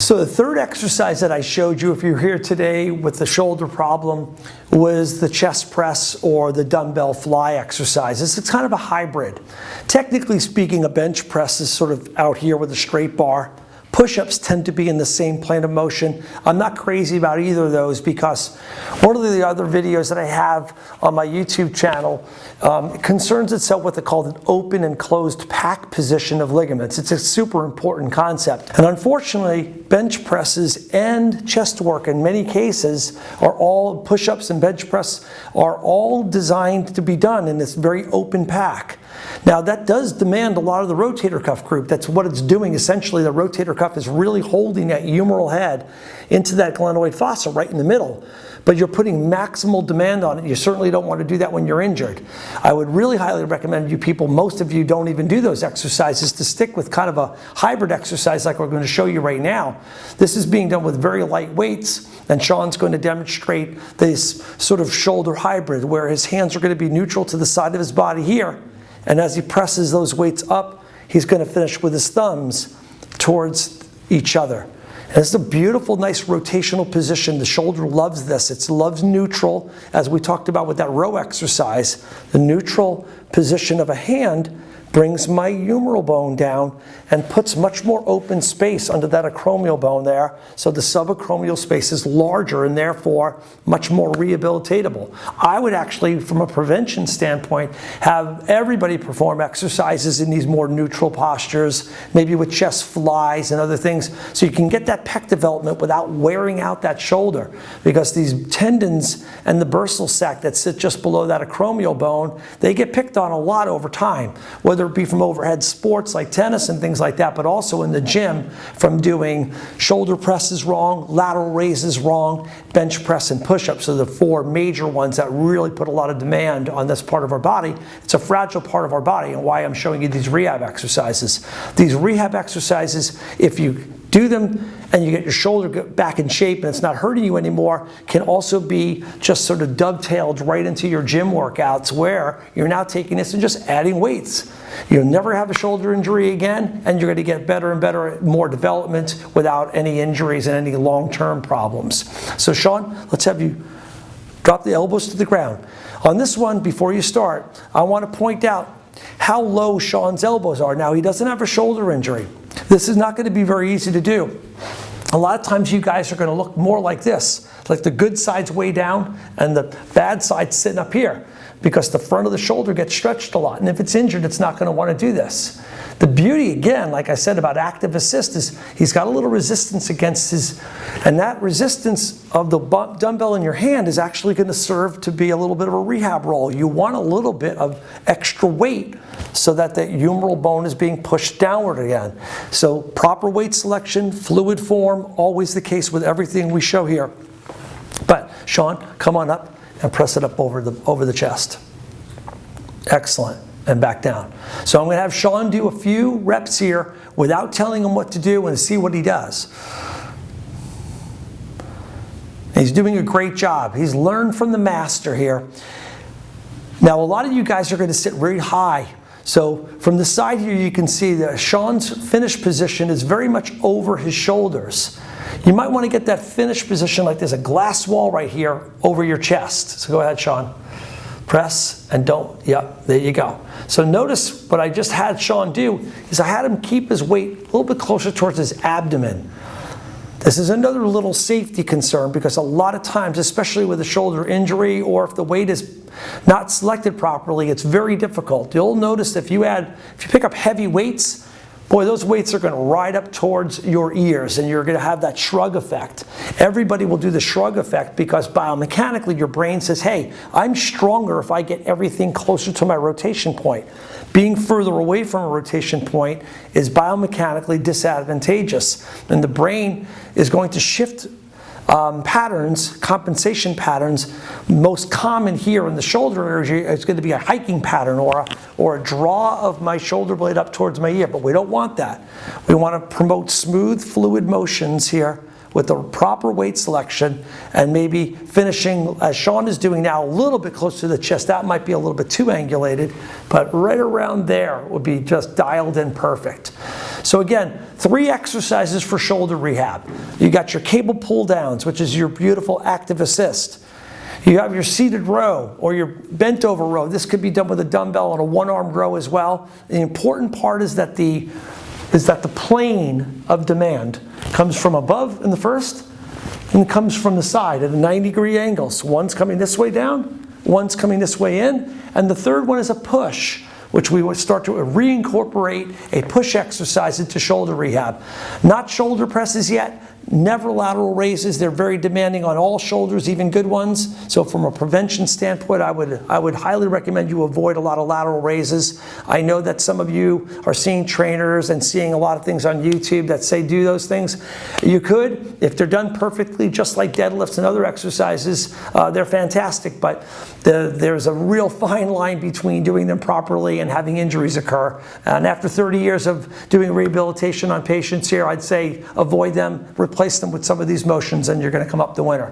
So the third exercise that I showed you, if you're here today with the shoulder problem, was the chest press or the dumbbell fly exercise. It's kind of a hybrid. Technically speaking, a bench press is sort of out here with a straight bar. Push-ups tend to be in the same plane of motion. I'm not crazy about either of those because one of the other videos that I have on my YouTube channel concerns itself with what's called an open and closed pack position of ligaments. It's a super important concept. And unfortunately, bench presses and chest work in many cases are all, push-ups and bench press are all designed to be done in this very open pack. Now that does demand a lot of the rotator cuff group. That's what it's doing essentially. The rotator cuff is really holding that humeral head into that glenoid fossa right in the middle. But you're putting maximal demand on it. You certainly don't want to do that when you're injured. I would really highly recommend you people, most of you don't even do those exercises, to stick with kind of a hybrid exercise like we're going to show you right now. This is being done with very light weights, and Sean's going to demonstrate this sort of shoulder hybrid where his hands are going to be neutral to the side of his body here. And as he presses those weights up, he's going to finish with his thumbs towards each other. And it's a beautiful, nice rotational position. The shoulder loves this. It loves neutral, as we talked about with that row exercise. The neutral position of a hand brings my humeral bone down and puts much more open space under that acromial bone there. So the subacromial space is larger and therefore much more rehabilitatable. I would actually, from a prevention standpoint, have everybody perform exercises in these more neutral postures, maybe with chest flies and other things, so you can get that pec development without wearing out that shoulder. Because these tendons and the bursal sac that sit just below that acromial bone, they get picked on a lot over time, whether it be from overhead sports like tennis and things like that, but also in the gym from doing shoulder presses wrong, lateral raises wrong, bench press and push-ups. So the four major ones that really put a lot of demand on this part of our body. It's a fragile part of our body, and why I'm showing you these rehab exercises. These rehab exercises, if you do them and you get your shoulder back in shape and it's not hurting you anymore, can also be just sort of dovetailed right into your gym workouts where you're now taking this and just adding weights. You'll never have a shoulder injury again, and you're going to get better and better, more development without any injuries and any long-term problems. So Sean, let's have you drop the elbows to the ground. On this one, before you start, I want to point out how low Sean's elbows are. Now, he doesn't have a shoulder injury. This is not going to be very easy to do. A lot of times you guys are going to look more like this, like the good side's way down and the bad side's sitting up here, because the front of the shoulder gets stretched a lot. And if it's injured, it's not going to want to do this. The beauty, again, like I said about active assist, is he's got a little resistance against his, and that resistance of the dumbbell in your hand is actually going to serve to be a little bit of a rehab roll. You want a little bit of extra weight so that the humeral bone is being pushed downward again. So proper weight selection, fluid form, always the case with everything we show here. But Sean, come on up and press it up over the chest. Excellent. And back down. So I'm going to have Sean do a few reps here without telling him what to do and see what he does. He's doing a great job. He's learned from the master here. Now a lot of you guys are going to sit very high. So from the side here you can see that Sean's finish position is very much over his shoulders. You might want to get that finish position like there's a glass wall right here over your chest. So go ahead, Sean. Press and don't, yep, there you go. So notice what I just had Sean do is I had him keep his weight a little bit closer towards his abdomen. This is another little safety concern because a lot of times, especially with a shoulder injury or if the weight is not selected properly, it's very difficult. You'll notice if you pick up heavy weights, boy, those weights are going to ride up towards your ears and you're going to have that shrug effect. Everybody will do the shrug effect because biomechanically your brain says, hey, I'm stronger if I get everything closer to my rotation point. Being further away from a rotation point is biomechanically disadvantageous. And the brain is going to shift patterns, compensation patterns. Most common here in the shoulder area is going to be a hiking pattern or a draw of my shoulder blade up towards my ear, but we don't want that. We want to promote smooth, fluid motions here with the proper weight selection and maybe finishing, as Sean is doing now, a little bit closer to the chest. That might be a little bit too angulated, but right around there would be just dialed in perfect. So again, 3 exercises for shoulder rehab. You got your cable pull downs, which is your beautiful active assist. You have your seated row or your bent over row. This could be done with a dumbbell and a one-arm row as well. The important part is that the plane of demand comes from above in the first and comes from the side at a 90-degree angle. So one's coming this way down, one's coming this way in, and the third one is a push, which we would start to reincorporate a push exercise into shoulder rehab. Not shoulder presses yet, never lateral raises. They're very demanding on all shoulders, even good ones. So from a prevention standpoint, I would highly recommend you avoid a lot of lateral raises. I know that some of you are seeing trainers and seeing a lot of things on YouTube that say do those things. You could, if they're done perfectly, just like deadlifts and other exercises, they're fantastic, but there's a real fine line between doing them properly and having injuries occur. And after 30 years of doing rehabilitation on patients here, I'd say avoid them, replace them with some of these motions, and you're going to come up the winner.